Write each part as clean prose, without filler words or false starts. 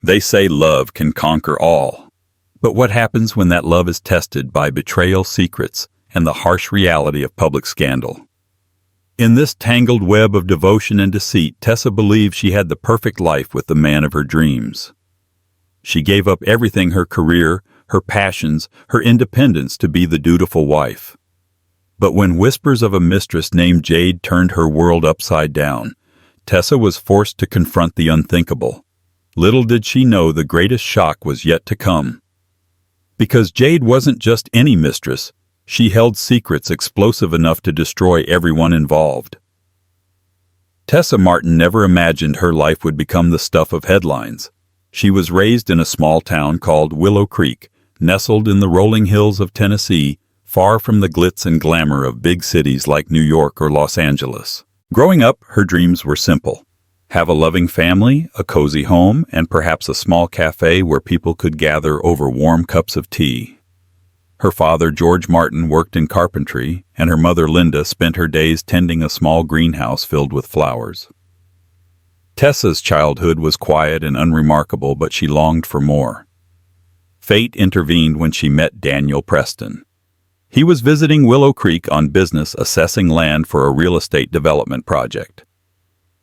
They say love can conquer all. But what happens when that love is tested by betrayal, secrets, and the harsh reality of public scandal? In this tangled web of devotion and deceit, Tessa believed she had the perfect life with the man of her dreams. She gave up everything, her career, her passions, her independence, to be the dutiful wife. But when whispers of a mistress named Jade turned her world upside down, Tessa was forced to confront the unthinkable. Little did she know the greatest shock was yet to come. Because Jade wasn't just any mistress, she held secrets explosive enough to destroy everyone involved. Tessa Martin never imagined her life would become the stuff of headlines. She was raised in a small town called Willow Creek, nestled in the rolling hills of Tennessee, far from the glitz and glamour of big cities like New York or Los Angeles. Growing up, her dreams were simple. Have a loving family, a cozy home, and perhaps a small cafe where people could gather over warm cups of tea. Her father, George Martin, worked in carpentry, and her mother, Linda, spent her days tending a small greenhouse filled with flowers. Tessa's childhood was quiet and unremarkable, but she longed for more. Fate intervened when she met Daniel Preston. He was visiting Willow Creek on business, assessing land for a real estate development project.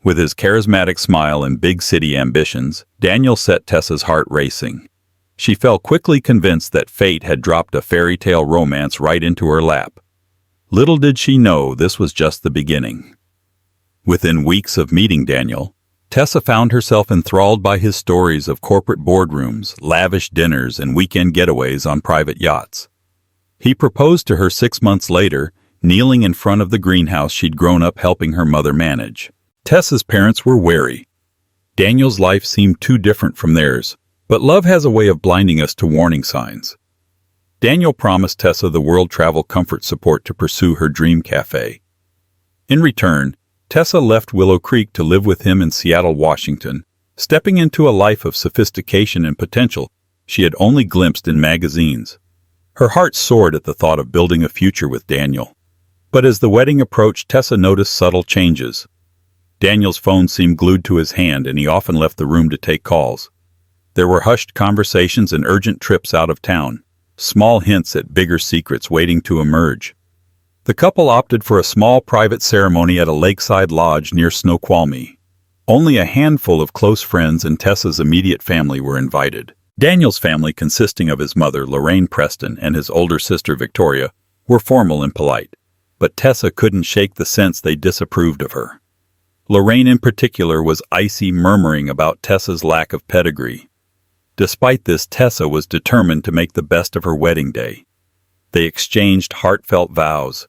With his charismatic smile and big city ambitions, Daniel set Tessa's heart racing. She fell quickly convinced that fate had dropped a fairy tale romance right into her lap. Little did she know this was just the beginning. Within weeks of meeting Daniel, Tessa found herself enthralled by his stories of corporate boardrooms, lavish dinners, and weekend getaways on private yachts. He proposed to her 6 months later, kneeling in front of the greenhouse she'd grown up helping her mother manage. Tessa's parents were wary. Daniel's life seemed too different from theirs, but love has a way of blinding us to warning signs. Daniel promised Tessa the world travel comfort support to pursue her dream cafe. In return, Tessa left Willow Creek to live with him in Seattle, Washington, stepping into a life of sophistication and potential she had only glimpsed in magazines. Her heart soared at the thought of building a future with Daniel. But as the wedding approached, Tessa noticed subtle changes. Daniel's phone seemed glued to his hand, and he often left the room to take calls. There were hushed conversations and urgent trips out of town, small hints at bigger secrets waiting to emerge. The couple opted for a small private ceremony at a lakeside lodge near Snoqualmie. Only a handful of close friends and Tessa's immediate family were invited. Daniel's family, consisting of his mother, Lorraine Preston, and his older sister, Victoria, were formal and polite, but Tessa couldn't shake the sense they disapproved of her. Lorraine in particular was icy, murmuring about Tessa's lack of pedigree. Despite this, Tessa was determined to make the best of her wedding day. They exchanged heartfelt vows,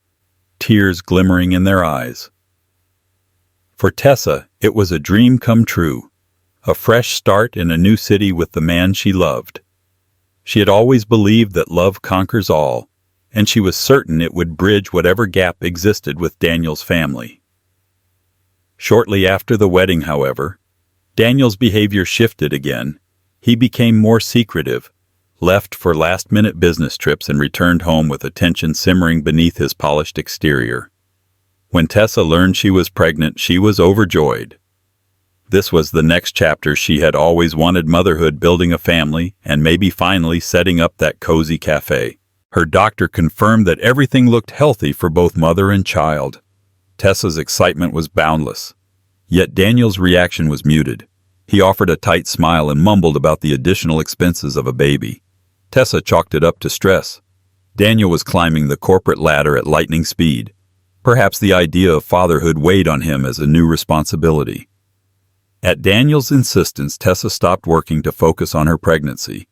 tears glimmering in their eyes. For Tessa, it was a dream come true. A fresh start in a new city with the man she loved. She had always believed that love conquers all, and she was certain it would bridge whatever gap existed with Daniel's family. Shortly after the wedding, however, Daniel's behavior shifted again. He became more secretive, left for last-minute business trips, and returned home with a tension simmering beneath his polished exterior. When Tessa learned she was pregnant, she was overjoyed. This was the next chapter. She had always wanted motherhood, building a family, and maybe finally setting up that cozy cafe. Her doctor confirmed that everything looked healthy for both mother and child. Tessa's excitement was boundless. Yet Daniel's reaction was muted. He offered a tight smile and mumbled about the additional expenses of a baby. Tessa chalked it up to stress. Daniel was climbing the corporate ladder at lightning speed. Perhaps the idea of fatherhood weighed on him as a new responsibility. At Daniel's insistence, Tessa stopped working to focus on her pregnancy.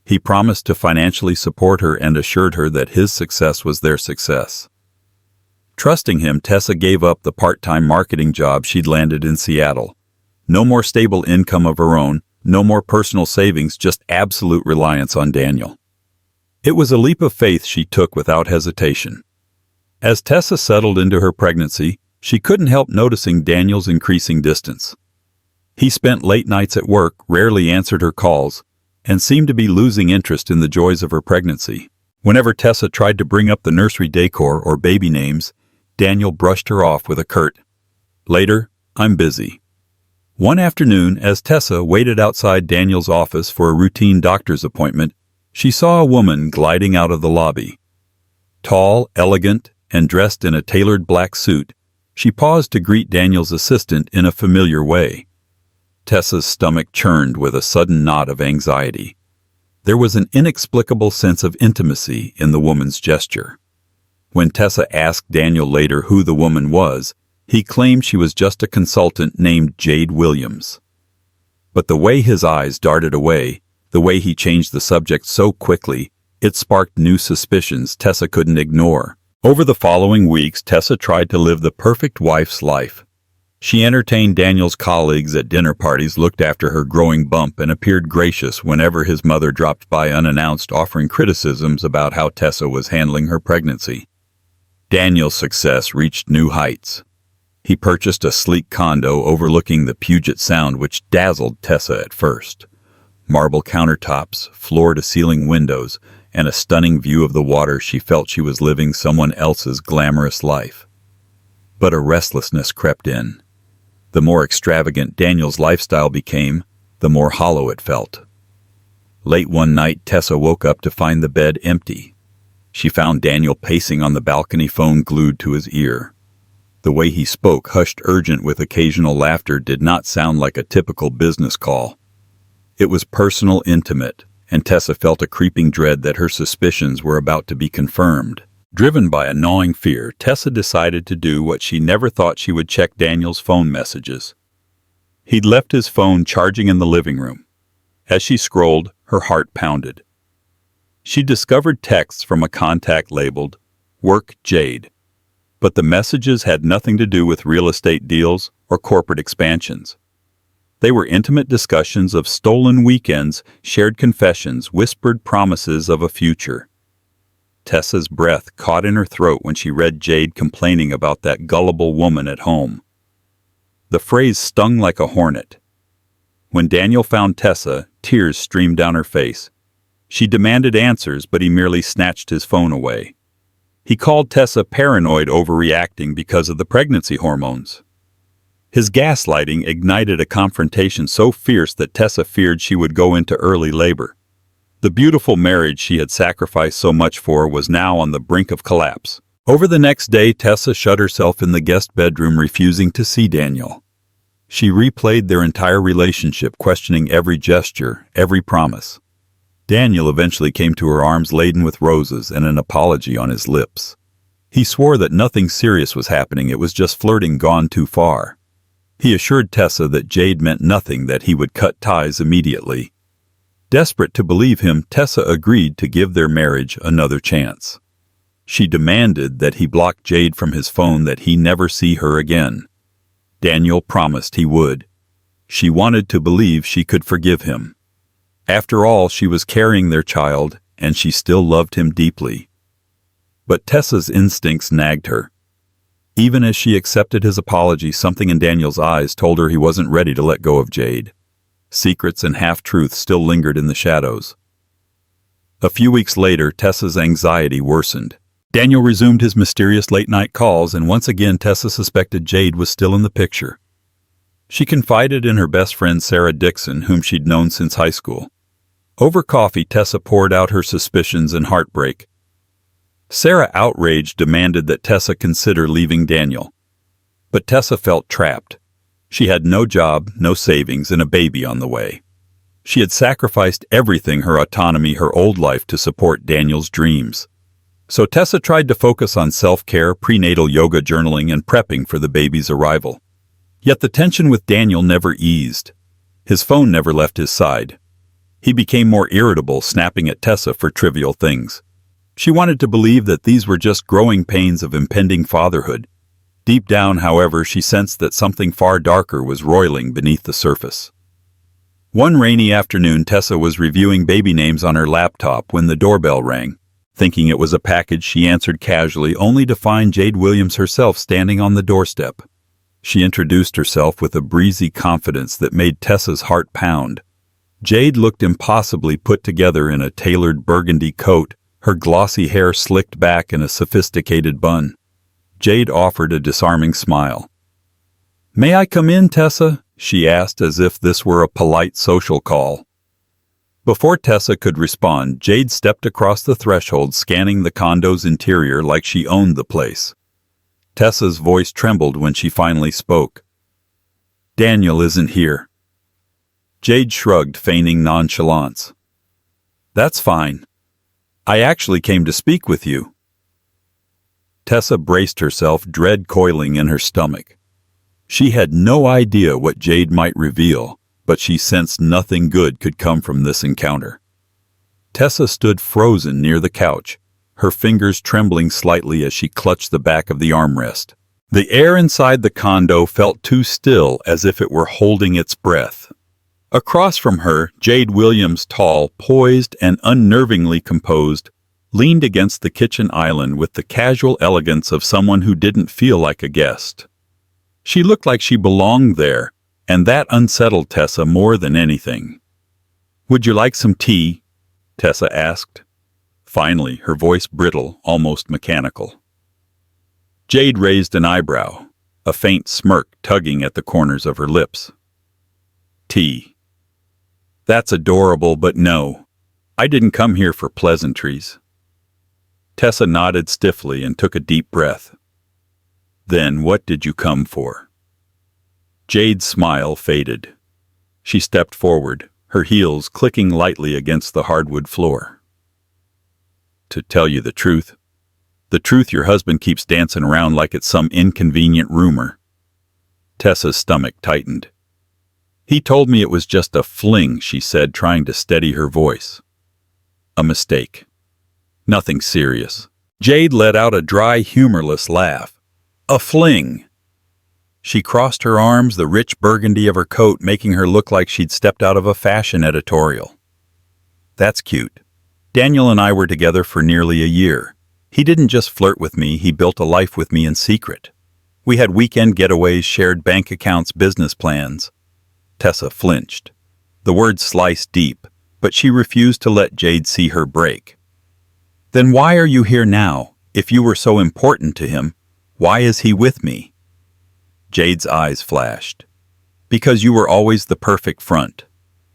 He promised to financially support her and assured her that his success was their success. Trusting him, Tessa gave up the part-time marketing job she'd landed in Seattle. No more stable income of her own, no more personal savings, just absolute reliance on Daniel. It was a leap of faith she took without hesitation. As Tessa settled into her pregnancy, she couldn't help noticing Daniel's increasing distance. He spent late nights at work, rarely answered her calls, and seemed to be losing interest in the joys of her pregnancy. Whenever Tessa tried to bring up the nursery decor or baby names, Daniel brushed her off with a curt, "Later, I'm busy." One afternoon, as Tessa waited outside Daniel's office for a routine doctor's appointment, she saw a woman gliding out of the lobby. Tall, elegant, and dressed in a tailored black suit, she paused to greet Daniel's assistant in a familiar way. Tessa's stomach churned with a sudden knot of anxiety. There was an inexplicable sense of intimacy in the woman's gesture. When Tessa asked Daniel later who the woman was, he claimed she was just a consultant named Jade Williams. But the way his eyes darted away, the way he changed the subject so quickly, it sparked new suspicions Tessa couldn't ignore. Over the following weeks, Tessa tried to live the perfect wife's life. She entertained Daniel's colleagues at dinner parties, looked after her growing bump, and appeared gracious whenever his mother dropped by unannounced, offering criticisms about how Tessa was handling her pregnancy. Daniel's success reached new heights. He purchased a sleek condo overlooking the Puget Sound, which dazzled Tessa at first. Marble countertops, floor-to-ceiling windows, and a stunning view of the water. She felt she was living someone else's glamorous life. But a restlessness crept in. The more extravagant Daniel's lifestyle became, the more hollow it felt. Late one night, Tessa woke up to find the bed empty. She found Daniel pacing on the balcony, phone glued to his ear. The way he spoke, hushed, urgent, with occasional laughter, did not sound like a typical business call. It was personal, intimate, and Tessa felt a creeping dread that her suspicions were about to be confirmed. Driven by a gnawing fear, Tessa decided to do what she never thought she would: check Daniel's phone messages. He'd left his phone charging in the living room. As she scrolled, her heart pounded. She discovered texts from a contact labeled, "Work Jade." But the messages had nothing to do with real estate deals or corporate expansions. They were intimate discussions of stolen weekends, shared confessions, whispered promises of a future. Tessa's breath caught in her throat when she read Jade complaining about that gullible woman at home. The phrase stung like a hornet. When Daniel found Tessa, tears streamed down her face. She demanded answers, but he merely snatched his phone away. He called Tessa paranoid, overreacting because of the pregnancy hormones. His gaslighting ignited a confrontation so fierce that Tessa feared she would go into early labor. The beautiful marriage she had sacrificed so much for was now on the brink of collapse. Over the next day, Tessa shut herself in the guest bedroom, refusing to see Daniel. She replayed their entire relationship, questioning every gesture, every promise. Daniel eventually came to her arms laden with roses and an apology on his lips. He swore that nothing serious was happening, it was just flirting gone too far. He assured Tessa that Jade meant nothing, that he would cut ties immediately. Desperate to believe him, Tessa agreed to give their marriage another chance. She demanded that he block Jade from his phone, that he never see her again. Daniel promised he would. She wanted to believe she could forgive him. After all, she was carrying their child, and she still loved him deeply. But Tessa's instincts nagged her. Even as she accepted his apology, something in Daniel's eyes told her he wasn't ready to let go of Jade. Secrets and half-truths still lingered in the shadows. A few weeks later, Tessa's anxiety worsened. Daniel resumed his mysterious late-night calls, and once again Tessa suspected Jade was still in the picture. She confided in her best friend Sarah Dixon, whom she'd known since high school. Over coffee, Tessa poured out her suspicions and heartbreak. Sarah, outraged, demanded that Tessa consider leaving Daniel. But Tessa felt trapped. She had no job, no savings, and a baby on the way. She had sacrificed everything, her autonomy, her old life, to support Daniel's dreams. So Tessa tried to focus on self-care, prenatal yoga, journaling, and prepping for the baby's arrival. Yet the tension with Daniel never eased. His phone never left his side. He became more irritable, snapping at Tessa for trivial things. She wanted to believe that these were just growing pains of impending fatherhood. Deep down, however, she sensed that something far darker was roiling beneath the surface. One rainy afternoon, Tessa was reviewing baby names on her laptop when the doorbell rang. Thinking it was a package, she answered casually, only to find Jade Williams herself standing on the doorstep. She introduced herself with a breezy confidence that made Tessa's heart pound. Jade looked impossibly put together in a tailored burgundy coat, her glossy hair slicked back in a sophisticated bun. Jade offered a disarming smile. "May I come in, Tessa?" she asked as if this were a polite social call. Before Tessa could respond, Jade stepped across the threshold, scanning the condo's interior like she owned the place. Tessa's voice trembled when she finally spoke. "Daniel isn't here." Jade shrugged, feigning nonchalance. "That's fine. I actually came to speak with you." Tessa braced herself, dread coiling in her stomach. She had no idea what Jade might reveal, but she sensed nothing good could come from this encounter. Tessa stood frozen near the couch, her fingers trembling slightly as she clutched the back of the armrest. The air inside the condo felt too still, as if it were holding its breath. Across from her, Jade Williams, tall, poised, and unnervingly composed, leaned against the kitchen island with the casual elegance of someone who didn't feel like a guest. She looked like she belonged there, and that unsettled Tessa more than anything. "Would you like some tea?" Tessa asked. Finally, her voice brittle, almost mechanical. Jade raised an eyebrow, a faint smirk tugging at the corners of her lips. "Tea. That's adorable, but no. I didn't come here for pleasantries." Tessa nodded stiffly and took a deep breath. "Then what did you come for?" Jade's smile faded. She stepped forward, her heels clicking lightly against the hardwood floor. "To tell you the truth your husband keeps dancing around like it's some inconvenient rumor." Tessa's stomach tightened. "He told me it was just a fling," she said, trying to steady her voice. "A mistake. Nothing serious." Jade let out a dry, humorless laugh. "A fling." She crossed her arms, the rich burgundy of her coat making her look like she'd stepped out of a fashion editorial. "That's cute. Daniel and I were together for nearly a year. He didn't just flirt with me, he built a life with me in secret. We had weekend getaways, shared bank accounts, business plans." Tessa flinched. The words sliced deep, but she refused to let Jade see her break. "Then why are you here now? If you were so important to him, why is he with me?" Jade's eyes flashed. "Because you were always the perfect front,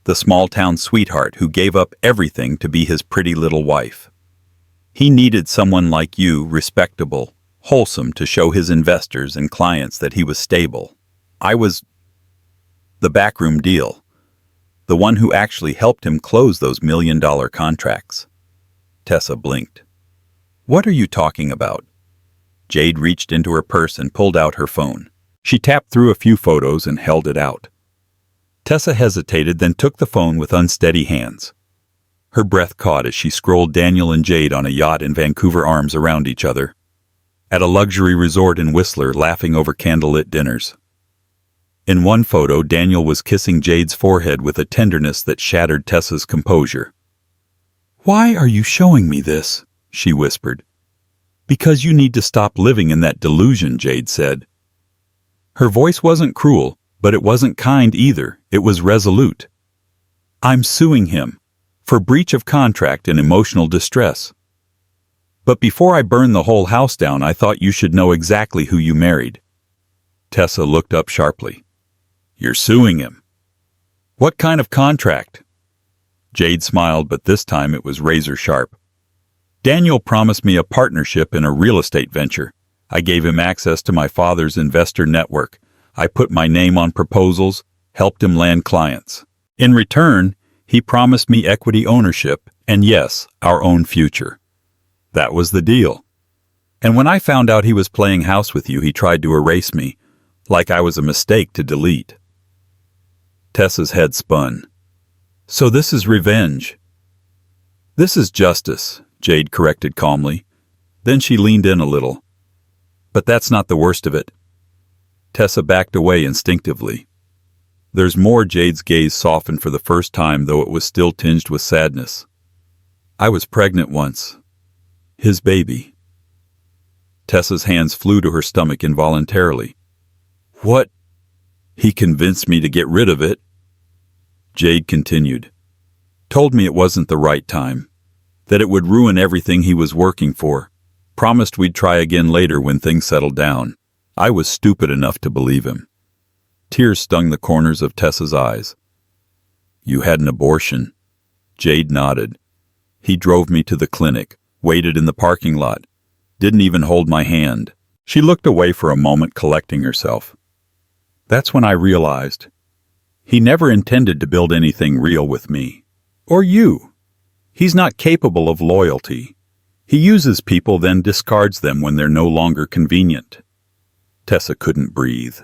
the small-town sweetheart who gave up everything to be his pretty little wife. He needed someone like you, respectable, wholesome, to show his investors and clients that he was stable. I was the backroom deal, the one who actually helped him close those million-dollar contracts." Tessa blinked. "What are you talking about?" Jade reached into her purse and pulled out her phone. She tapped through a few photos and held it out. Tessa hesitated, then took the phone with unsteady hands. Her breath caught as she scrolled Daniel and Jade on a yacht in Vancouver, arms around each other. At a luxury resort in Whistler, laughing over candlelit dinners. In one photo, Daniel was kissing Jade's forehead with a tenderness that shattered Tessa's composure. "Why are you showing me this?" she whispered. "Because you need to stop living in that delusion," Jade said. Her voice wasn't cruel, but it wasn't kind either. It was resolute. "I'm suing him for breach of contract and emotional distress. But before I burn the whole house down, I thought you should know exactly who you married." Tessa looked up sharply. "You're suing him? What kind of contract?" Jade smiled, but this time it was razor sharp. "Daniel promised me a partnership in a real estate venture. I gave him access to my father's investor network. I put my name on proposals, helped him land clients. In return, he promised me equity ownership and, yes, our own future. That was the deal. And when I found out he was playing house with you, he tried to erase me, like I was a mistake to delete." Tessa's head spun. "So this is revenge?" "This is justice," Jade corrected calmly. Then she leaned in a little. "But that's not the worst of it." Tessa backed away instinctively. "There's more." Jade's gaze softened for the first time, though it was still tinged with sadness. "I was pregnant once. His baby." Tessa's hands flew to her stomach involuntarily. "What?" "He convinced me to get rid of it." Jade continued. "Told me it wasn't the right time, that it would ruin everything he was working for. Promised we'd try again later when things settled down. I was stupid enough to believe him." Tears stung the corners of Tessa's eyes. "You had an abortion." Jade nodded. "He drove me to the clinic, waited in the parking lot, didn't even hold my hand." She looked away for a moment, collecting herself. "That's when I realized he never intended to build anything real with me. Or you. He's not capable of loyalty. He uses people, then discards them when they're no longer convenient." Tessa couldn't breathe.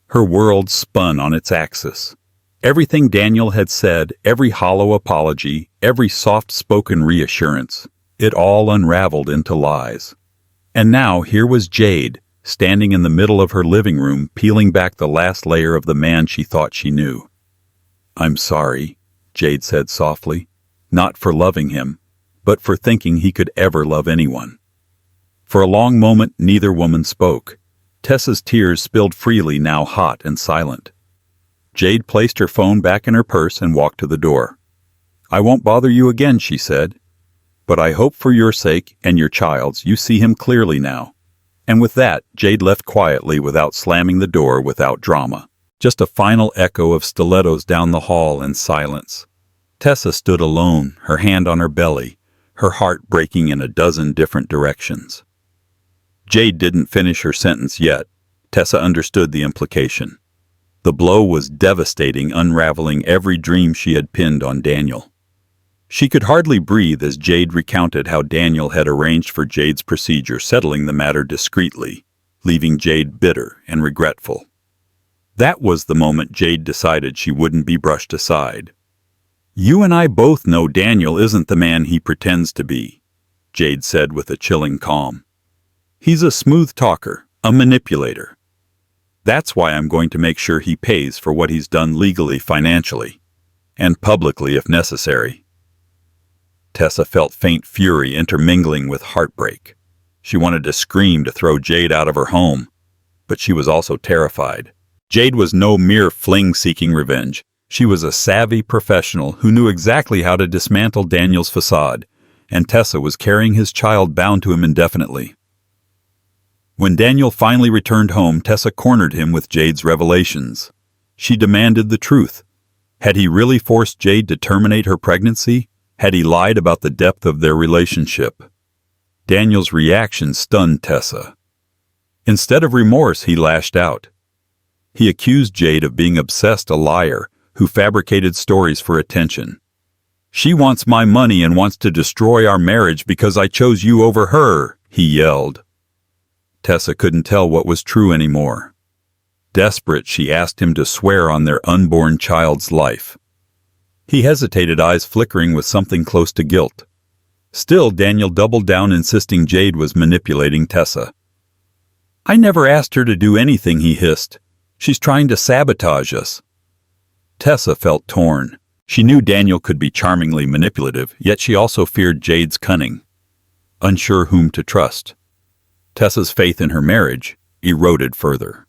Her world spun on its axis. Everything Daniel had said, every hollow apology, every soft-spoken reassurance, it all unraveled into lies. And now here was Jade, standing in the middle of her living room, peeling back the last layer of the man she thought she knew. "I'm sorry," Jade said softly, "not for loving him, but for thinking he could ever love anyone." For a long moment neither woman spoke. Tessa's tears spilled freely, now hot and silent. Jade placed her phone back in her purse and walked to the door. "I won't bother you again," she said. "But I hope for your sake and your child's you see him clearly now." And with that, Jade left quietly, without slamming the door, without drama. Just a final echo of stilettos down the hall and silence. Tessa stood alone, her hand on her belly, her heart breaking in a dozen different directions. Jade didn't finish her sentence yet. Tessa understood the implication. The blow was devastating, unraveling every dream she had pinned on Daniel. She could hardly breathe as Jade recounted how Daniel had arranged for Jade's procedure, settling the matter discreetly, leaving Jade bitter and regretful. That was the moment Jade decided she wouldn't be brushed aside. "You and I both know Daniel isn't the man he pretends to be," Jade said with a chilling calm. "He's a smooth talker, a manipulator. That's why I'm going to make sure he pays for what he's done legally, financially, and publicly if necessary." Tessa felt faint fury intermingling with heartbreak. She wanted to scream, to throw Jade out of her home, but she was also terrified. Jade was no mere fling seeking revenge. She was a savvy professional who knew exactly how to dismantle Daniel's facade, and Tessa was carrying his child bound to him indefinitely. When Daniel finally returned home, Tessa cornered him with Jade's revelations. She demanded the truth. Had he really forced Jade to terminate her pregnancy? Had he lied about the depth of their relationship? Daniel's reaction stunned Tessa. Instead of remorse, he lashed out. He accused Jade of being obsessed, a liar who fabricated stories for attention. "She wants my money and wants to destroy our marriage because I chose you over her," he yelled. Tessa couldn't tell what was true anymore. Desperate, she asked him to swear on their unborn child's life. He hesitated, eyes flickering with something close to guilt. Still, Daniel doubled down, insisting Jade was manipulating Tessa. "I never asked her to do anything," he hissed. "She's trying to sabotage us." Tessa felt torn. She knew Daniel could be charmingly manipulative, yet she also feared Jade's cunning. Unsure whom to trust, Tessa's faith in her marriage eroded further.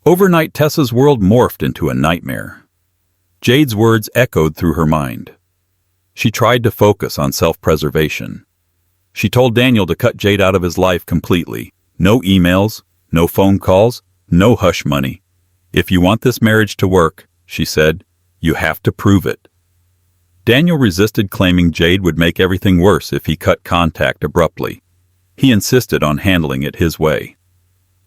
Overnight, Tessa's world morphed into a nightmare. Jade's words echoed through her mind. She tried to focus on self-preservation. She told Daniel to cut Jade out of his life completely. No emails, no phone calls, no hush money. "If you want this marriage to work," she said, "you have to prove it." Daniel resisted, claiming Jade would make everything worse if he cut contact abruptly. He insisted on handling it his way.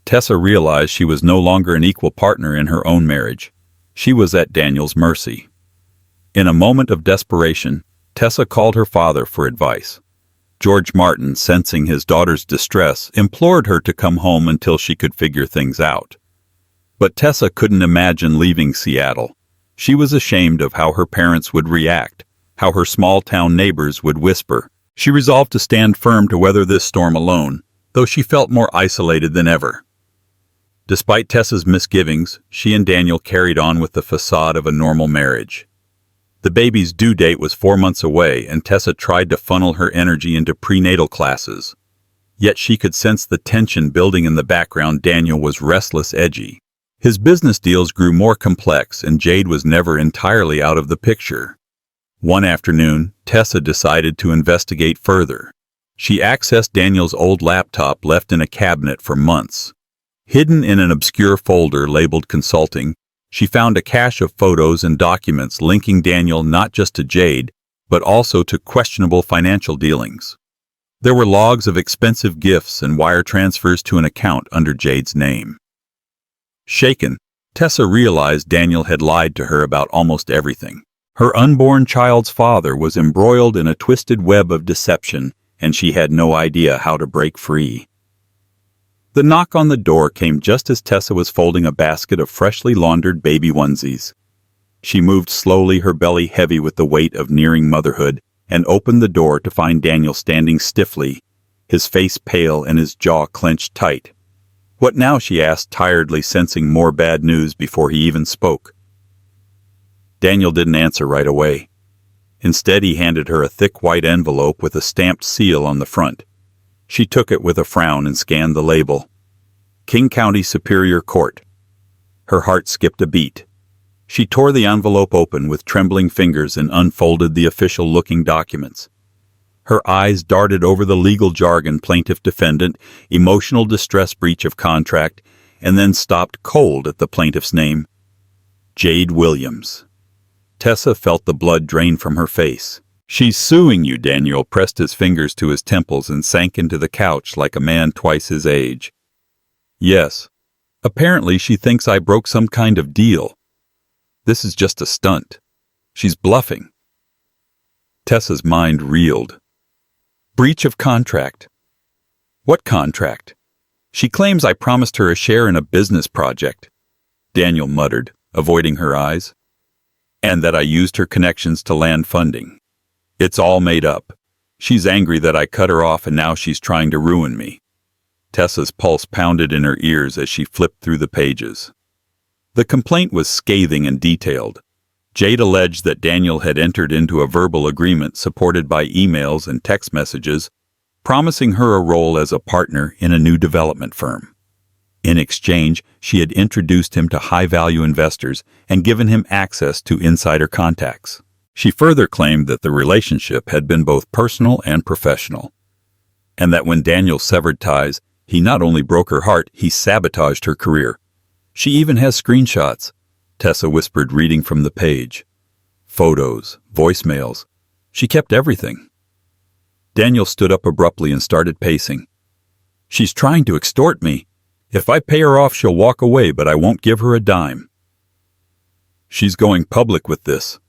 Tessa realized she was no longer an equal partner in her own marriage. She was at Daniel's mercy. In a moment of desperation, Tessa called her father for advice. George Martin, sensing his daughter's distress, implored her to come home until she could figure things out. But Tessa couldn't imagine leaving Seattle. She was ashamed of how her parents would react, how her small-town neighbors would whisper. She resolved to stand firm to weather this storm alone, though she felt more isolated than ever. Despite Tessa's misgivings, she and Daniel carried on with the facade of a normal marriage. The baby's due date was 4 months away, and Tessa tried to funnel her energy into prenatal classes. Yet she could sense the tension building in the background. Daniel was restless, edgy. His business deals grew more complex, and Jade was never entirely out of the picture. One afternoon, Tessa decided to investigate further. She accessed Daniel's old laptop, left in a cabinet for months. Hidden in an obscure folder labeled Consulting, she found a cache of photos and documents linking Daniel not just to Jade, but also to questionable financial dealings. There were logs of expensive gifts and wire transfers to an account under Jade's name. Shaken, Tessa realized Daniel had lied to her about almost everything. Her unborn child's father was embroiled in a twisted web of deception, and she had no idea how to break free. The knock on the door came just as Tessa was folding a basket of freshly laundered baby onesies. She moved slowly, her belly heavy with the weight of nearing motherhood, and opened the door to find Daniel standing stiffly, his face pale and his jaw clenched tight. "What now?" she asked tiredly, sensing more bad news before he even spoke. Daniel didn't answer right away. Instead, he handed her a thick white envelope with a stamped seal on the front. She took it with a frown and scanned the label. King County Superior Court. Her heart skipped a beat. She tore the envelope open with trembling fingers and unfolded the official-looking documents. Her eyes darted over the legal jargon: plaintiff-defendant, emotional distress, breach of contract, and then stopped cold at the plaintiff's name. Jade Williams. Tessa felt the blood drain from her face. "She's suing you." Daniel pressed his fingers to his temples and sank into the couch like a man twice his age. "Yes. Apparently she thinks I broke some kind of deal. This is just a stunt. She's bluffing." Tessa's mind reeled. Breach of contract. What contract? She claims I promised her a share in a business project, Daniel muttered, avoiding her eyes. And that I used her connections to land funding. It's all made up. She's angry that I cut her off and now she's trying to ruin me. Tessa's pulse pounded in her ears as she flipped through the pages. The complaint was scathing and detailed. Jade alleged that Daniel had entered into a verbal agreement supported by emails and text messages, promising her a role as a partner in a new development firm. In exchange, she had introduced him to high-value investors and given him access to insider contacts. She further claimed that the relationship had been both personal and professional, and that when Daniel severed ties, he not only broke her heart, he sabotaged her career. She even has screenshots, Tessa whispered, reading from the page. Photos, voicemails. She kept everything. Daniel stood up abruptly and started pacing. "She's trying to extort me. If I pay her off, she'll walk away, but I won't give her a dime." "She's going public with this,"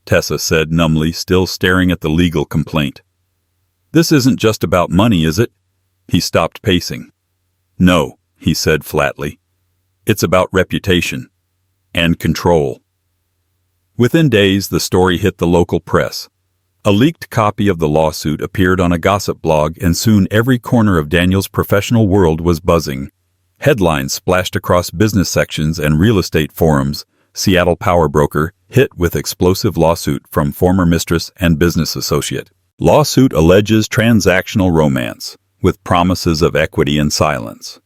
Tessa said numbly, still staring at the legal complaint. "This isn't just about money, is it?" He stopped pacing. "No," he said flatly. "It's about reputation and control." Within days, the story hit the local press. A leaked copy of the lawsuit appeared on a gossip blog, and soon every corner of Daniel's professional world was buzzing. Headlines splashed across business sections and real estate forums. Seattle power broker hit with explosive lawsuit from former mistress and business associate. Lawsuit alleges transactional romance, with promises of equity and silence.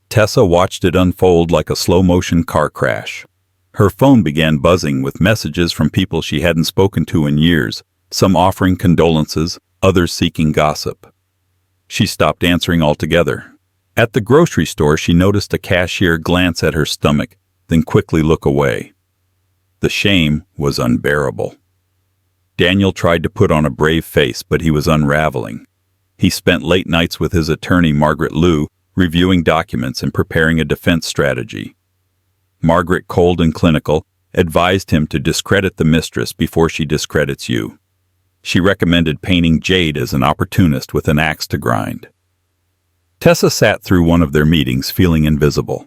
Tessa watched it unfold like a slow-motion car crash. Her phone began buzzing with messages from people she hadn't spoken to in years, some offering condolences, others seeking gossip. She stopped answering altogether. At the grocery store, she noticed a cashier glance at her stomach, then quickly look away. The shame was unbearable. Daniel tried to put on a brave face, but he was unraveling. He spent late nights with his attorney, Margaret Liu, reviewing documents and preparing a defense strategy. Margaret, cold and clinical, advised him to discredit the mistress before she discredits you. She recommended painting Jade as an opportunist with an axe to grind. Tessa sat through one of their meetings feeling invisible.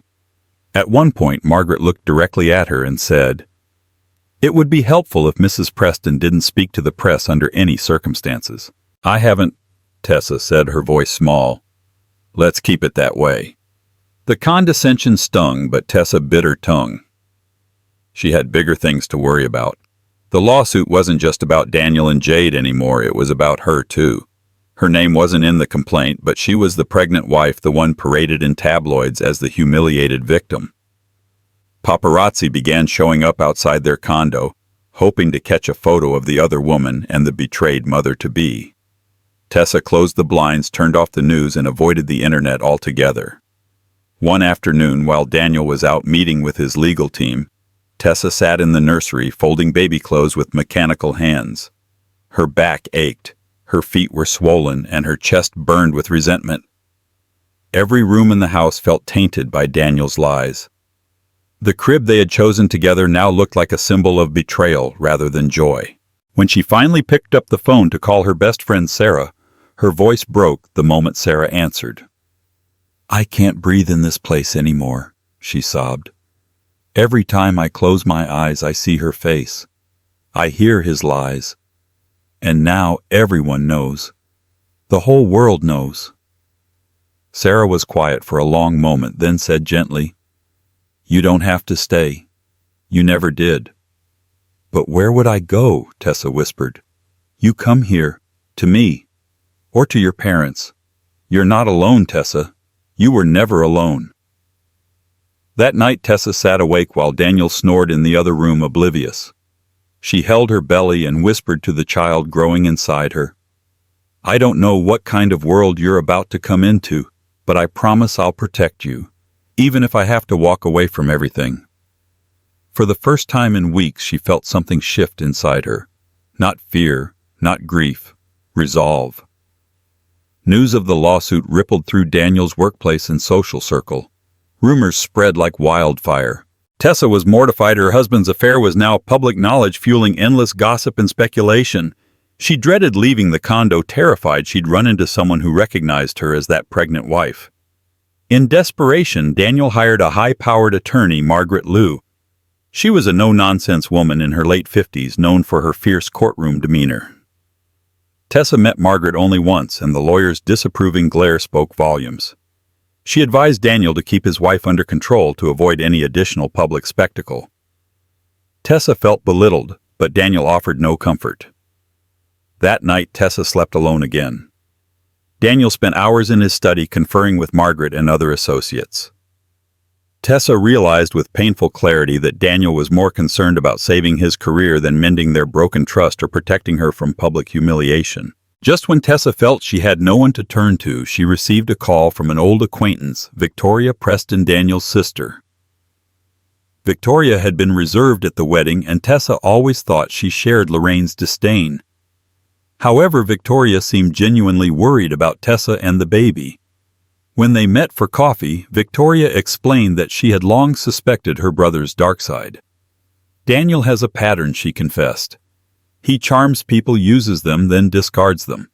At one point, Margaret looked directly at her and said, "It would be helpful if Mrs. Preston didn't speak to the press under any circumstances." "I haven't," Tessa said, her voice small. "Let's keep it that way." The condescension stung, but Tessa bit her tongue. She had bigger things to worry about. The lawsuit wasn't just about Daniel and Jade anymore, it was about her too. Her name wasn't in the complaint, but she was the pregnant wife, the one paraded in tabloids as the humiliated victim. Paparazzi began showing up outside their condo, hoping to catch a photo of the other woman and the betrayed mother-to-be. Tessa closed the blinds, turned off the news, and avoided the internet altogether. One afternoon, while Daniel was out meeting with his legal team, Tessa sat in the nursery folding baby clothes with mechanical hands. Her back ached, her feet were swollen, and her chest burned with resentment. Every room in the house felt tainted by Daniel's lies. The crib they had chosen together now looked like a symbol of betrayal rather than joy. When she finally picked up the phone to call her best friend Sarah, her voice broke the moment Sarah answered. "I can't breathe in this place anymore," she sobbed. "Every time I close my eyes, I see her face. I hear his lies. And now everyone knows. The whole world knows." Sarah was quiet for a long moment, then said gently, "You don't have to stay. You never did." "But where would I go?" Tessa whispered. "You come here, to me, or to your parents. You're not alone, Tessa. You were never alone." That night Tessa sat awake while Daniel snored in the other room, oblivious. She held her belly and whispered to the child growing inside her, "I don't know what kind of world you're about to come into, but I promise I'll protect you, even if I have to walk away from everything." For the first time in weeks she felt something shift inside her. Not fear, not grief, resolve. News of the lawsuit rippled through Daniel's workplace and social circle. Rumors spread like wildfire. Tessa was mortified her husband's affair was now public knowledge, fueling endless gossip and speculation. She dreaded leaving the condo, terrified she'd run into someone who recognized her as that pregnant wife. In desperation, Daniel hired a high-powered attorney, Margaret Liu. She was a no-nonsense woman in her late 50s, known for her fierce courtroom demeanor. Tessa met Margaret only once, and the lawyer's disapproving glare spoke volumes. She advised Daniel to keep his wife under control to avoid any additional public spectacle. Tessa felt belittled, but Daniel offered no comfort. That night, Tessa slept alone again. Daniel spent hours in his study conferring with Margaret and other associates. Tessa realized with painful clarity that Daniel was more concerned about saving his career than mending their broken trust or protecting her from public humiliation. Just when Tessa felt she had no one to turn to, she received a call from an old acquaintance, Victoria Preston, Daniel's sister. Victoria had been reserved at the wedding, and Tessa always thought she shared Lorraine's disdain. However, Victoria seemed genuinely worried about Tessa and the baby. When they met for coffee, Victoria explained that she had long suspected her brother's dark side. "Daniel has a pattern," she confessed. "He charms people, uses them, then discards them.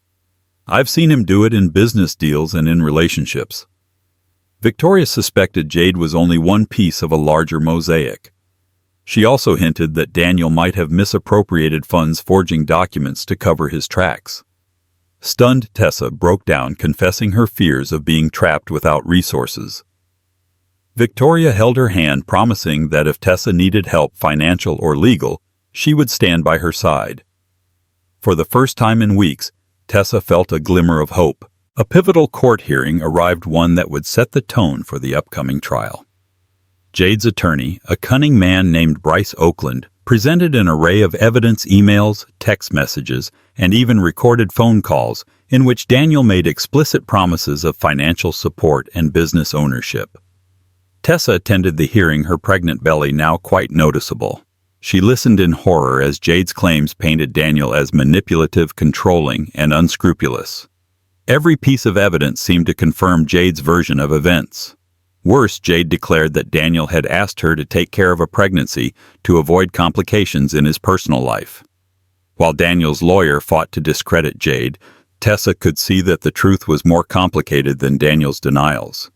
I've seen him do it in business deals and in relationships." Victoria suspected Jade was only one piece of a larger mosaic. She also hinted that Daniel might have misappropriated funds, forging documents to cover his tracks. Stunned, Tessa broke down, confessing her fears of being trapped without resources. Victoria held her hand, promising that if Tessa needed help, financial or legal, she would stand by her side. For the first time in weeks, Tessa felt a glimmer of hope. A pivotal court hearing arrived, one that would set the tone for the upcoming trial. Jade's attorney, a cunning man named Bryce Oakland, presented an array of evidence, emails, text messages, and even recorded phone calls in which Daniel made explicit promises of financial support and business ownership. Tessa attended the hearing, her pregnant belly now quite noticeable. She listened in horror as Jade's claims painted Daniel as manipulative, controlling, and unscrupulous. Every piece of evidence seemed to confirm Jade's version of events. Worse, Jade declared that Daniel had asked her to take care of a pregnancy to avoid complications in his personal life. While Daniel's lawyer fought to discredit Jade, Tessa could see that the truth was more complicated than Daniel's denials.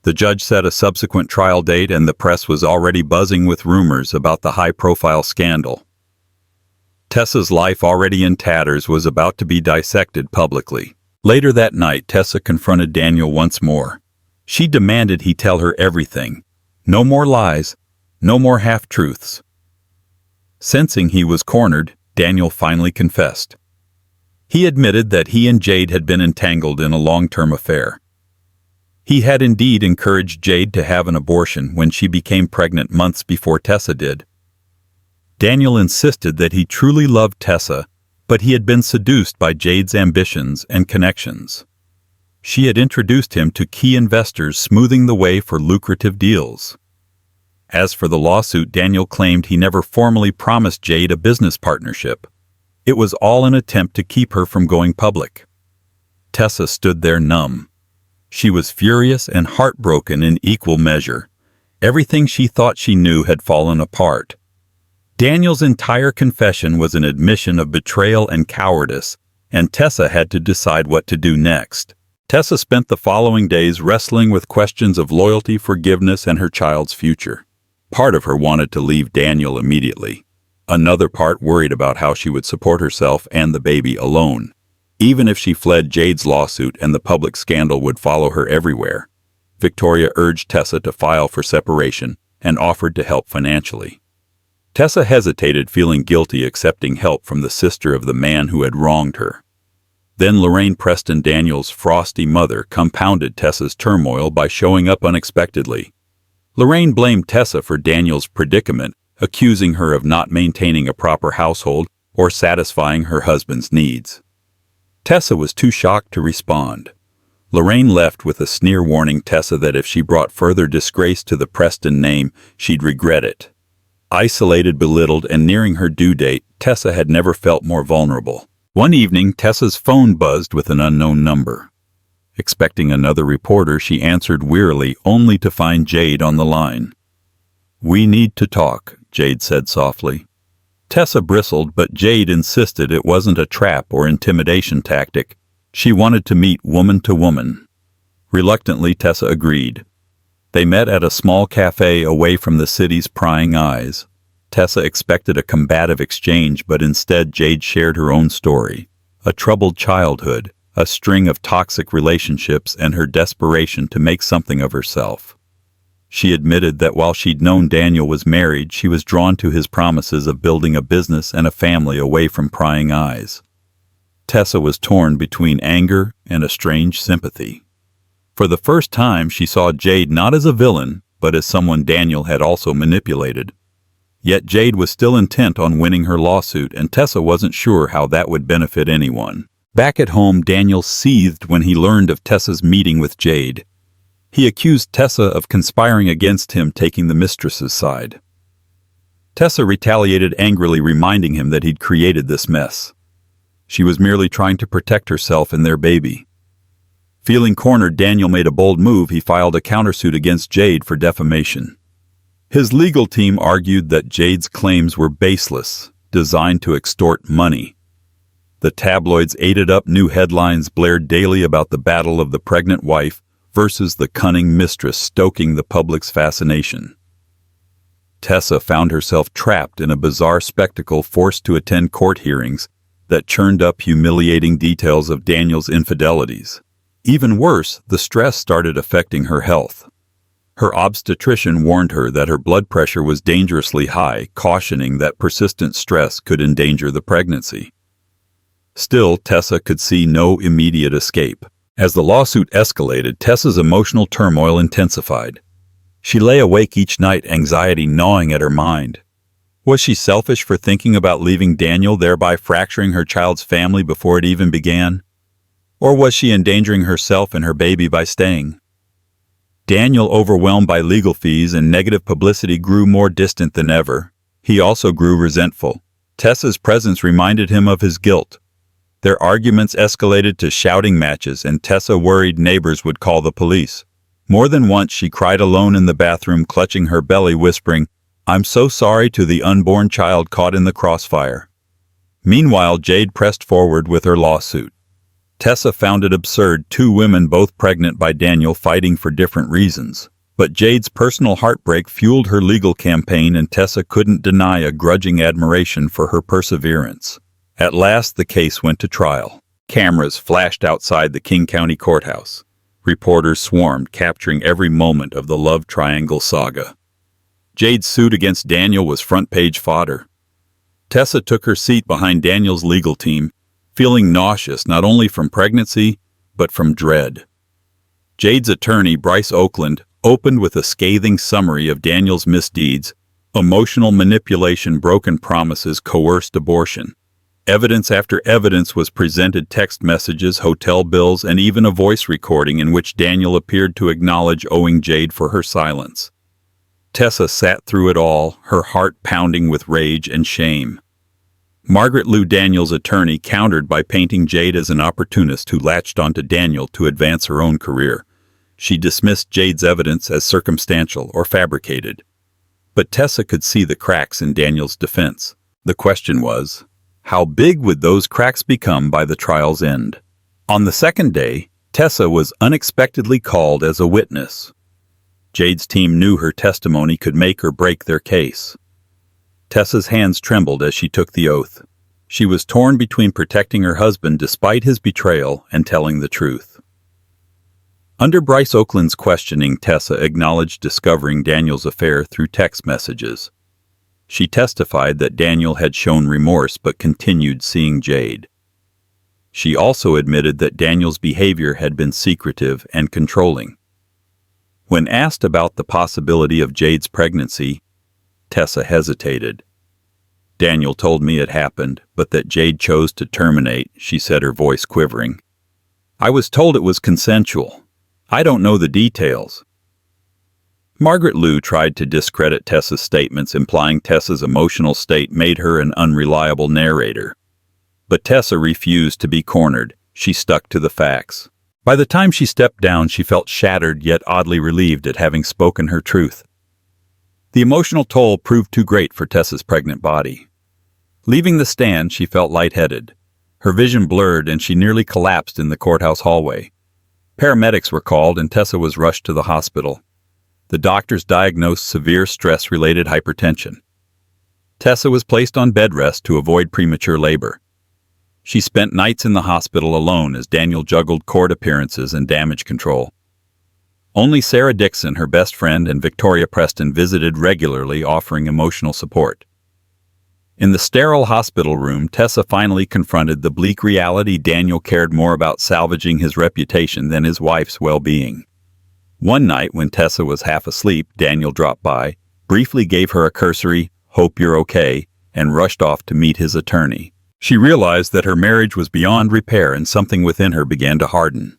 The judge set a subsequent trial date, and the press was already buzzing with rumors about the high-profile scandal. Tessa's life, already in tatters, was about to be dissected publicly. Later that night, Tessa confronted Daniel once more. She demanded he tell her everything. No more lies, no more half-truths. Sensing he was cornered, Daniel finally confessed. He admitted that he and Jade had been entangled in a long-term affair. He had indeed encouraged Jade to have an abortion when she became pregnant months before Tessa did. Daniel insisted that he truly loved Tessa, but he had been seduced by Jade's ambitions and connections. She had introduced him to key investors, smoothing the way for lucrative deals. As for the lawsuit, Daniel claimed he never formally promised Jade a business partnership. It was all an attempt to keep her from going public. Tessa stood there numb. She was furious and heartbroken in equal measure. Everything she thought she knew had fallen apart. Daniel's entire confession was an admission of betrayal and cowardice, and Tessa had to decide what to do next. Tessa spent the following days wrestling with questions of loyalty, forgiveness, and her child's future. Part of her wanted to leave Daniel immediately. Another part worried about how she would support herself and the baby alone. Even if she fled, Jade's lawsuit and the public scandal would follow her everywhere. Victoria urged Tessa to file for separation and offered to help financially. Tessa hesitated, feeling guilty accepting help from the sister of the man who had wronged her. Then Lorraine Preston, Daniel's frosty mother, compounded Tessa's turmoil by showing up unexpectedly. Lorraine blamed Tessa for Daniel's predicament, accusing her of not maintaining a proper household or satisfying her husband's needs. Tessa was too shocked to respond. Lorraine left with a sneer, warning Tessa that if she brought further disgrace to the Preston name, she'd regret it. Isolated, belittled, and nearing her due date, Tessa had never felt more vulnerable. One evening, Tessa's phone buzzed with an unknown number. Expecting another reporter, she answered wearily, only to find Jade on the line. "We need to talk," Jade said softly. Tessa bristled, but Jade insisted it wasn't a trap or intimidation tactic. She wanted to meet woman to woman. Reluctantly, Tessa agreed. They met at a small cafe away from the city's prying eyes. Tessa expected a combative exchange, but instead Jade shared her own story. A troubled childhood, a string of toxic relationships, and her desperation to make something of herself. She admitted that while she'd known Daniel was married, she was drawn to his promises of building a business and a family away from prying eyes. Tessa was torn between anger and a strange sympathy. For the first time, she saw Jade not as a villain, but as someone Daniel had also manipulated. Yet Jade was still intent on winning her lawsuit, and Tessa wasn't sure how that would benefit anyone. Back at home, Daniel seethed when he learned of Tessa's meeting with Jade. He accused Tessa of conspiring against him, taking the mistress's side. Tessa retaliated angrily, reminding him that he'd created this mess. She was merely trying to protect herself and their baby. Feeling cornered, Daniel made a bold move. He filed a countersuit against Jade for defamation. His legal team argued that Jade's claims were baseless, designed to extort money. The tabloids ate it up. New headlines blared daily about the battle of the pregnant wife versus the cunning mistress, stoking the public's fascination. Tessa found herself trapped in a bizarre spectacle, forced to attend court hearings that churned up humiliating details of Daniel's infidelities. Even worse, the stress started affecting her health. Her obstetrician warned her that her blood pressure was dangerously high, cautioning that persistent stress could endanger the pregnancy. Still, Tessa could see no immediate escape. As the lawsuit escalated, Tessa's emotional turmoil intensified. She lay awake each night, anxiety gnawing at her mind. Was she selfish for thinking about leaving Daniel, thereby fracturing her child's family before it even began? Or was she endangering herself and her baby by staying? Daniel, overwhelmed by legal fees and negative publicity, grew more distant than ever. He also grew resentful. Tessa's presence reminded him of his guilt. Their arguments escalated to shouting matches, and Tessa worried neighbors would call the police. More than once, she cried alone in the bathroom, clutching her belly, whispering, "I'm so sorry," to the unborn child caught in the crossfire. Meanwhile, Jade pressed forward with her lawsuit. Tessa found it absurd, two women both pregnant by Daniel fighting for different reasons. But Jade's personal heartbreak fueled her legal campaign, and Tessa couldn't deny a grudging admiration for her perseverance. At last, the case went to trial. Cameras flashed outside the King County Courthouse. Reporters swarmed, capturing every moment of the love triangle saga. Jade's suit against Daniel was front-page fodder. Tessa took her seat behind Daniel's legal team, feeling nauseous not only from pregnancy, but from dread. Jade's attorney, Bryce Oakland, opened with a scathing summary of Daniel's misdeeds: emotional manipulation, broken promises, coerced abortion. Evidence after evidence was presented: text messages, hotel bills, and even a voice recording in which Daniel appeared to acknowledge owing Jade for her silence. Tessa sat through it all, her heart pounding with rage and shame. Margaret Lou, Daniel's attorney, countered by painting Jade as an opportunist who latched onto Daniel to advance her own career. She dismissed Jade's evidence as circumstantial or fabricated. But Tessa could see the cracks in Daniel's defense. The question was, how big would those cracks become by the trial's end? On the second day, Tessa was unexpectedly called as a witness. Jade's team knew her testimony could make or break their case. Tessa's hands trembled as she took the oath. She was torn between protecting her husband despite his betrayal and telling the truth. Under Bryce Oakland's questioning, Tessa acknowledged discovering Daniel's affair through text messages. She testified that Daniel had shown remorse but continued seeing Jade. She also admitted that Daniel's behavior had been secretive and controlling. When asked about the possibility of Jade's pregnancy, Tessa hesitated. Daniel told me it happened, but that Jade chose to terminate, she said, her voice quivering. I was told it was consensual. I don't know the details. Margaret Lou tried to discredit Tessa's statements, implying Tessa's emotional state made her an unreliable narrator. But Tessa refused to be cornered. She stuck to the facts. By the time she stepped down, she felt shattered yet oddly relieved at having spoken her truth. The emotional toll proved too great for Tessa's pregnant body. Leaving the stand, she felt lightheaded. Her vision blurred and she nearly collapsed in the courthouse hallway. Paramedics were called and Tessa was rushed to the hospital. The doctors diagnosed severe stress-related hypertension. Tessa was placed on bed rest to avoid premature labor. She spent nights in the hospital alone as Daniel juggled court appearances and damage control. Only Sarah Dixon, her best friend, and Victoria Preston visited regularly, offering emotional support. In the sterile hospital room, Tessa finally confronted the bleak reality: Daniel cared more about salvaging his reputation than his wife's well-being. One night, when Tessa was half asleep, Daniel dropped by, briefly gave her a cursory, "Hope you're okay," and rushed off to meet his attorney. She realized that her marriage was beyond repair and something within her began to harden.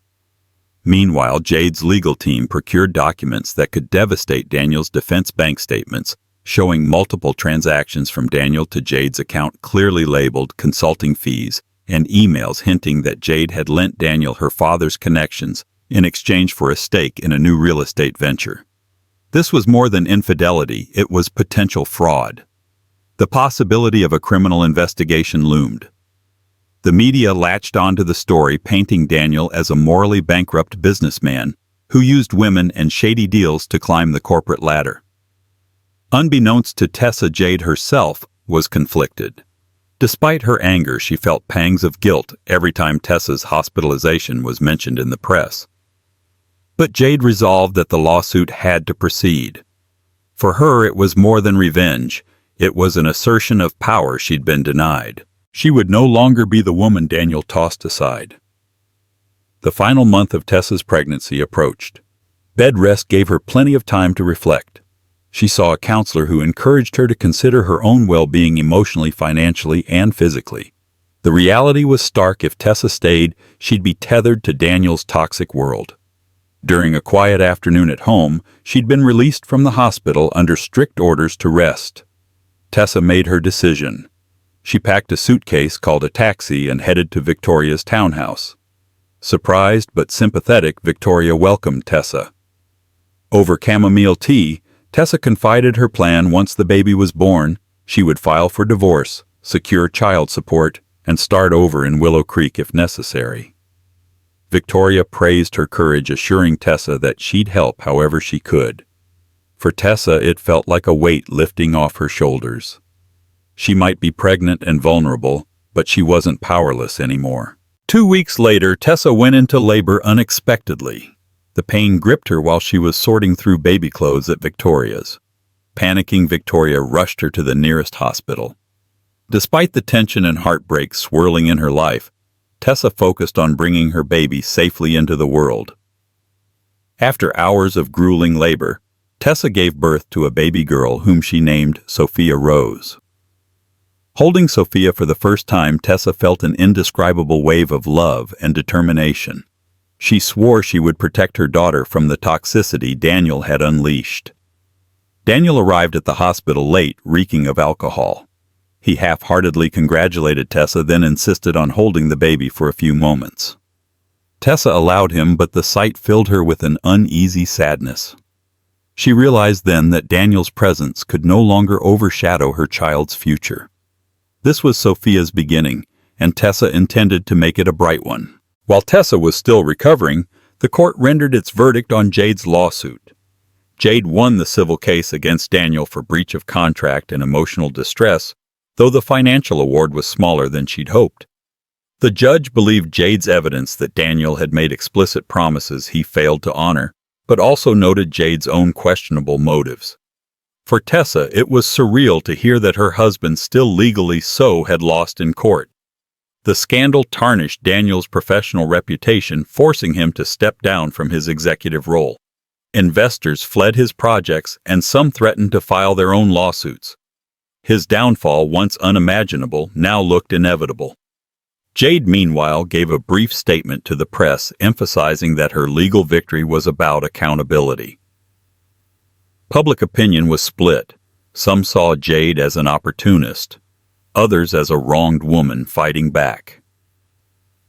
Meanwhile, Jade's legal team procured documents that could devastate Daniel's defense: bank statements, showing multiple transactions from Daniel to Jade's account clearly labeled consulting fees, and emails hinting that Jade had lent Daniel her father's connections in exchange for a stake in a new real estate venture. This was more than infidelity, it was potential fraud. The possibility of a criminal investigation loomed. The media latched onto the story, painting Daniel as a morally bankrupt businessman who used women and shady deals to climb the corporate ladder. Unbeknownst to Tessa, Jade herself was conflicted. Despite her anger, she felt pangs of guilt every time Tessa's hospitalization was mentioned in the press. But Jade resolved that the lawsuit had to proceed. For her, it was more than revenge. It was an assertion of power she'd been denied. She would no longer be the woman Daniel tossed aside. The final month of Tessa's pregnancy approached. Bed rest gave her plenty of time to reflect. She saw a counselor who encouraged her to consider her own well-being emotionally, financially, and physically. The reality was stark: if Tessa stayed, she'd be tethered to Daniel's toxic world. During a quiet afternoon at home, she'd been released from the hospital under strict orders to rest. Tessa made her decision. She packed a suitcase, called a taxi, and headed to Victoria's townhouse. Surprised but sympathetic, Victoria welcomed Tessa. Over chamomile tea, Tessa confided her plan: once the baby was born, she would file for divorce, secure child support, and start over in Willow Creek if necessary. Victoria praised her courage, assuring Tessa that she'd help however she could. For Tessa, it felt like a weight lifting off her shoulders. She might be pregnant and vulnerable, but she wasn't powerless anymore. 2 weeks later, Tessa went into labor unexpectedly. The pain gripped her while she was sorting through baby clothes at Victoria's. Panicking, Victoria rushed her to the nearest hospital. Despite the tension and heartbreak swirling in her life, Tessa focused on bringing her baby safely into the world. After hours of grueling labor, Tessa gave birth to a baby girl whom she named Sophia Rose. Holding Sophia for the first time, Tessa felt an indescribable wave of love and determination. She swore she would protect her daughter from the toxicity Daniel had unleashed. Daniel arrived at the hospital late, reeking of alcohol. He half-heartedly congratulated Tessa, then insisted on holding the baby for a few moments. Tessa allowed him, but the sight filled her with an uneasy sadness. She realized then that Daniel's presence could no longer overshadow her child's future. This was Sophia's beginning, and Tessa intended to make it a bright one. While Tessa was still recovering, the court rendered its verdict on Jade's lawsuit. Jade won the civil case against Daniel for breach of contract and emotional distress, though the financial award was smaller than she'd hoped. The judge believed Jade's evidence that Daniel had made explicit promises he failed to honor, but also noted Jade's own questionable motives. For Tessa, it was surreal to hear that her husband, still legally so, had lost in court. The scandal tarnished Daniel's professional reputation, forcing him to step down from his executive role. Investors fled his projects, and some threatened to file their own lawsuits. His downfall, once unimaginable, now looked inevitable. Jade, meanwhile, gave a brief statement to the press, emphasizing that her legal victory was about accountability. Public opinion was split. Some saw Jade as an opportunist, others as a wronged woman fighting back.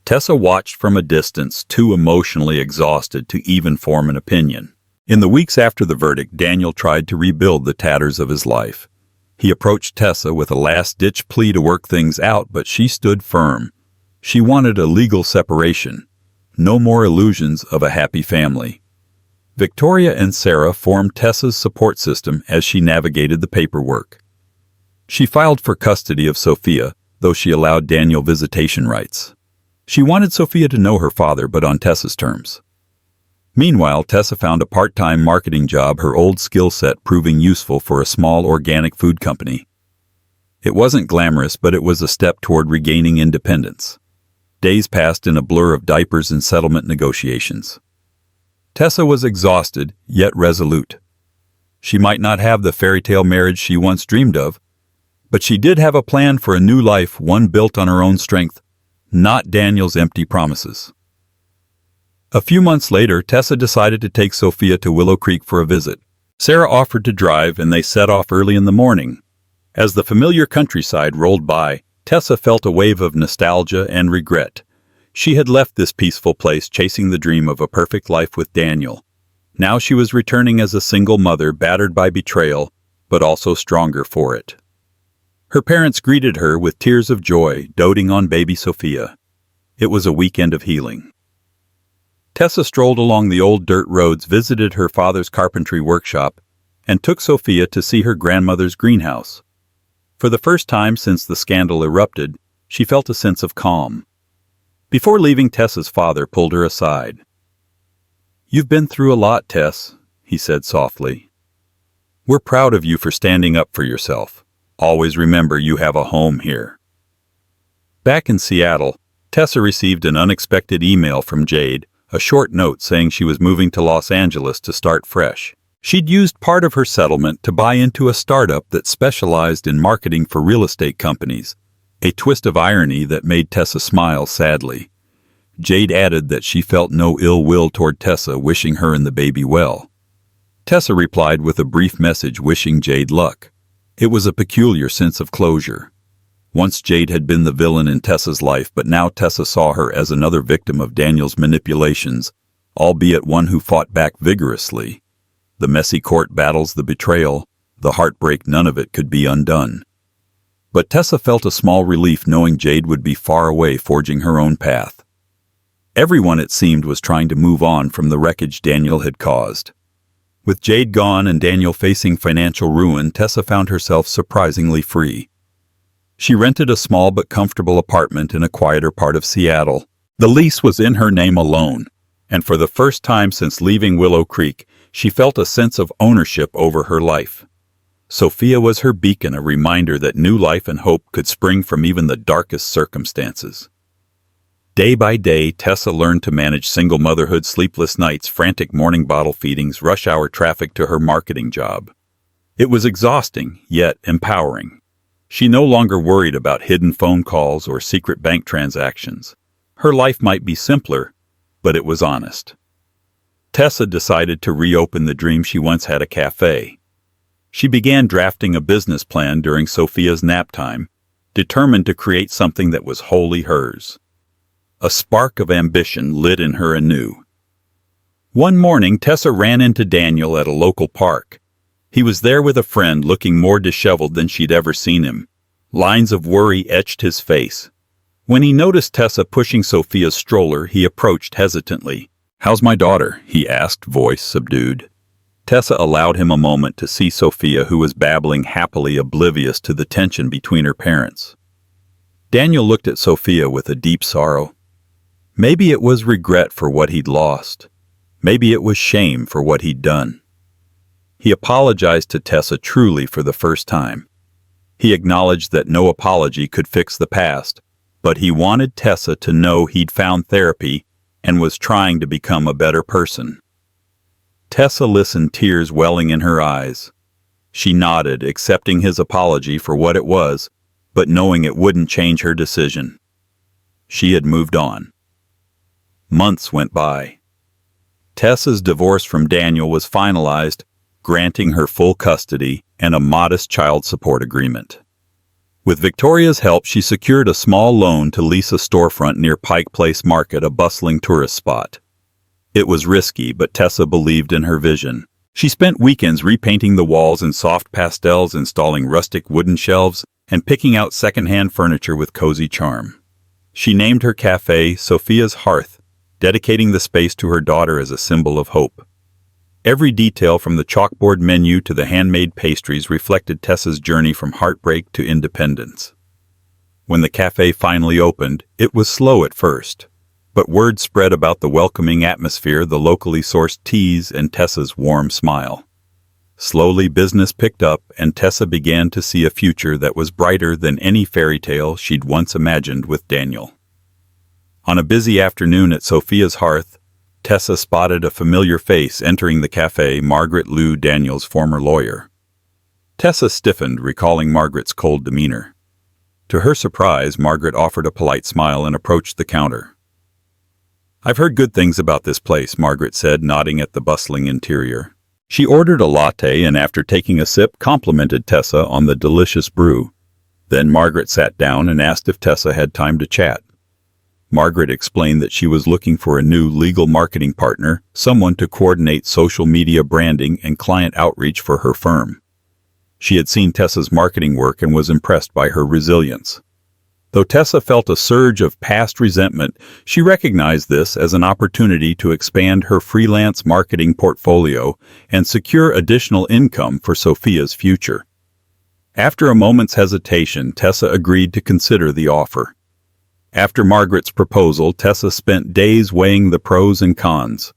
Tessa watched from a distance, too emotionally exhausted to even form an opinion. In the weeks after the verdict, Daniel tried to rebuild the tatters of his life. He approached Tessa with a last-ditch plea to work things out, but she stood firm. She wanted a legal separation, no more illusions of a happy family. Victoria and Sarah formed Tessa's support system as she navigated the paperwork. She filed for custody of Sophia, though she allowed Daniel visitation rights. She wanted Sophia to know her father, but on Tessa's terms. Meanwhile, Tessa found a part-time marketing job, her old skill set proving useful for a small organic food company. It wasn't glamorous, but it was a step toward regaining independence. Days passed in a blur of diapers and settlement negotiations. Tessa was exhausted, yet resolute. She might not have the fairy tale marriage she once dreamed of, but she did have a plan for a new life, one built on her own strength, not Daniel's empty promises. A few months later, Tessa decided to take Sophia to Willow Creek for a visit. Sarah offered to drive, and they set off early in the morning. As the familiar countryside rolled by, Tessa felt a wave of nostalgia and regret. She had left this peaceful place chasing the dream of a perfect life with Daniel. Now she was returning as a single mother, battered by betrayal, but also stronger for it. Her parents greeted her with tears of joy, doting on baby Sophia. It was a weekend of healing. Tessa strolled along the old dirt roads, visited her father's carpentry workshop, and took Sophia to see her grandmother's greenhouse. For the first time since the scandal erupted, she felt a sense of calm. Before leaving, Tessa's father pulled her aside. "You've been through a lot, Tess," he said softly. "We're proud of you for standing up for yourself. Always remember you have a home here." Back in Seattle, Tessa received an unexpected email from Jade, a short note saying she was moving to Los Angeles to start fresh. She'd used part of her settlement to buy into a startup that specialized in marketing for real estate companies, a twist of irony that made Tessa smile sadly. Jade added that she felt no ill will toward Tessa, wishing her and the baby well. Tessa replied with a brief message wishing Jade luck. It was a peculiar sense of closure. Once Jade had been the villain in Tessa's life, but now Tessa saw her as another victim of Daniel's manipulations, albeit one who fought back vigorously. The messy court battles, the betrayal, the heartbreak, none of it could be undone. But Tessa felt a small relief knowing Jade would be far away, forging her own path. Everyone, it seemed, was trying to move on from the wreckage Daniel had caused. With Jade gone and Daniel facing financial ruin, Tessa found herself surprisingly free. She rented a small but comfortable apartment in a quieter part of Seattle. The lease was in her name alone, and for the first time since leaving Willow Creek, she felt a sense of ownership over her life. Sophia was her beacon, a reminder that new life and hope could spring from even the darkest circumstances. Day by day, Tessa learned to manage single motherhood, sleepless nights, frantic morning bottle feedings, rush hour traffic to her marketing job. It was exhausting, yet empowering. She no longer worried about hidden phone calls or secret bank transactions. Her life might be simpler, but it was honest. Tessa decided to reopen the dream she once had, a cafe. She began drafting a business plan during Sophia's nap time, determined to create something that was wholly hers. A spark of ambition lit in her anew. One morning, Tessa ran into Daniel at a local park. He was there with a friend, looking more disheveled than she'd ever seen him. Lines of worry etched his face. When he noticed Tessa pushing Sophia's stroller, he approached hesitantly. "How's my daughter?" he asked, voice subdued. Tessa allowed him a moment to see Sophia, who was babbling happily, oblivious to the tension between her parents. Daniel looked at Sophia with a deep sorrow. Maybe it was regret for what he'd lost. Maybe it was shame for what he'd done. He apologized to Tessa truly for the first time. He acknowledged that no apology could fix the past, but he wanted Tessa to know he'd found therapy and was trying to become a better person. Tessa listened, tears welling in her eyes. She nodded, accepting his apology for what it was, but knowing it wouldn't change her decision. She had moved on. Months went by. Tessa's divorce from Daniel was finalized, granting her full custody and a modest child support agreement. With Victoria's help, she secured a small loan to lease a storefront near Pike Place Market, a bustling tourist spot. It was risky, but Tessa believed in her vision. She spent weekends repainting the walls in soft pastels, installing rustic wooden shelves, and picking out second-hand furniture with cozy charm. She named her cafe Sophia's Hearth, dedicating the space to her daughter as a symbol of hope. Every detail, from the chalkboard menu to the handmade pastries, reflected Tessa's journey from heartbreak to independence. When the cafe finally opened, it was slow at first, but word spread about the welcoming atmosphere, the locally sourced teas, and Tessa's warm smile. Slowly, business picked up, and Tessa began to see a future that was brighter than any fairy tale she'd once imagined with Daniel. On a busy afternoon at Sophia's Hearth, Tessa spotted a familiar face entering the cafe, Margaret, Daniel's former lawyer. Tessa stiffened, recalling Margaret's cold demeanor. To her surprise, Margaret offered a polite smile and approached the counter. "I've heard good things about this place," Margaret said, nodding at the bustling interior. She ordered a latte and, after taking a sip, complimented Tessa on the delicious brew. Then Margaret sat down and asked if Tessa had time to chat. Margaret explained that she was looking for a new legal marketing partner, someone to coordinate social media branding and client outreach for her firm. She had seen Tessa's marketing work and was impressed by her resilience. Though Tessa felt a surge of past resentment, she recognized this as an opportunity to expand her freelance marketing portfolio and secure additional income for Sophia's future. After a moment's hesitation, Tessa agreed to consider the offer. After Margaret's proposal, Tessa spent days weighing the pros and cons.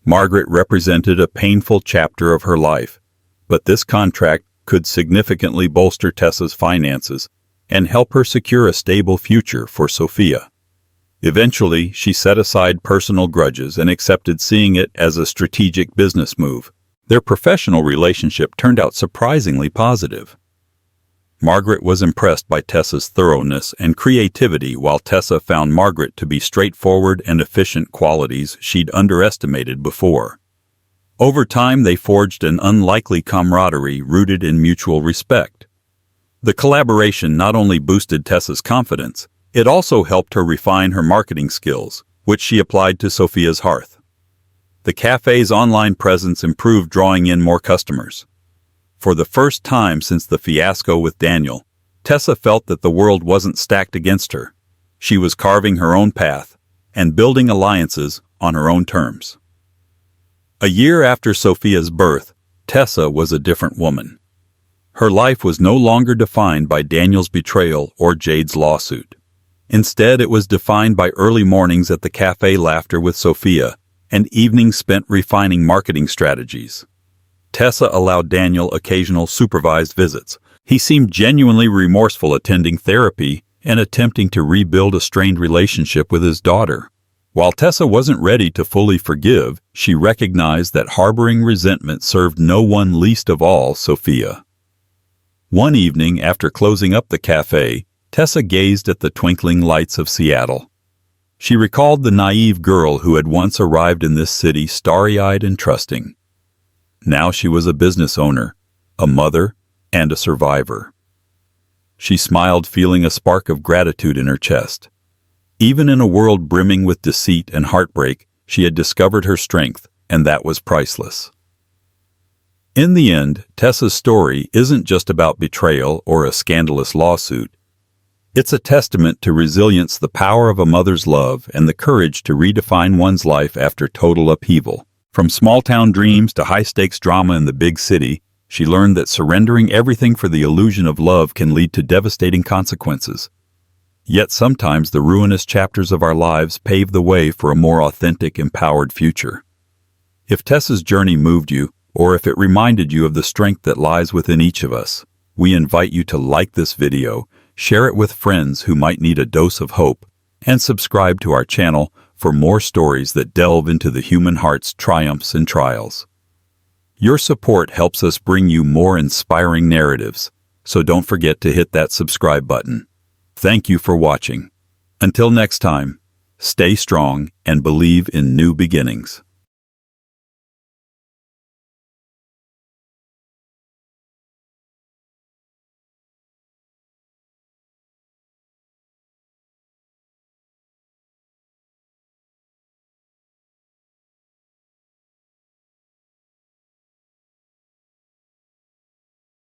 Margaret represented a painful chapter of her life, but this contract could significantly bolster Tessa's finances and help her secure a stable future for Sophia. Eventually, she set aside personal grudges and accepted seeing it as a strategic business move. Their professional relationship turned out surprisingly positive. Margaret was impressed by Tessa's thoroughness and creativity, while Tessa found Margaret to be straightforward and efficient, qualities she'd underestimated before. Over time, they forged an unlikely camaraderie rooted in mutual respect. The collaboration not only boosted Tessa's confidence, it also helped her refine her marketing skills, which she applied to Sophia's Hearth. The cafe's online presence improved, drawing in more customers. For the first time since the fiasco with Daniel, Tessa felt that the world wasn't stacked against her. She was carving her own path and building alliances on her own terms. A year after Sophia's birth, Tessa was a different woman. Her life was no longer defined by Daniel's betrayal or Jade's lawsuit. Instead, it was defined by early mornings at the cafe, laughter with Sophia, and evenings spent refining marketing strategies. Tessa allowed Daniel occasional supervised visits. He seemed genuinely remorseful, attending therapy and attempting to rebuild a strained relationship with his daughter. While Tessa wasn't ready to fully forgive, she recognized that harboring resentment served no one, least of all Sophia. One evening, after closing up the cafe, Tessa gazed at the twinkling lights of Seattle. She recalled the naive girl who had once arrived in this city starry-eyed and trusting. Now she was a business owner, a mother, and a survivor. She smiled, feeling a spark of gratitude in her chest. Even in a world brimming with deceit and heartbreak, she had discovered her strength, and that was priceless. In the end, Tessa's story isn't just about betrayal or a scandalous lawsuit. It's a testament to resilience, the power of a mother's love, and the courage to redefine one's life after total upheaval. From small-town dreams to high-stakes drama in the big city, she learned that surrendering everything for the illusion of love can lead to devastating consequences. Yet sometimes the ruinous chapters of our lives pave the way for a more authentic, empowered future. If Tessa's journey moved you, or if it reminded you of the strength that lies within each of us, we invite you to like this video, share it with friends who might need a dose of hope, and subscribe to our channel for more stories that delve into the human heart's triumphs and trials. Your support helps us bring you more inspiring narratives, so don't forget to hit that subscribe button. Thank you for watching. Until next time, stay strong and believe in new beginnings.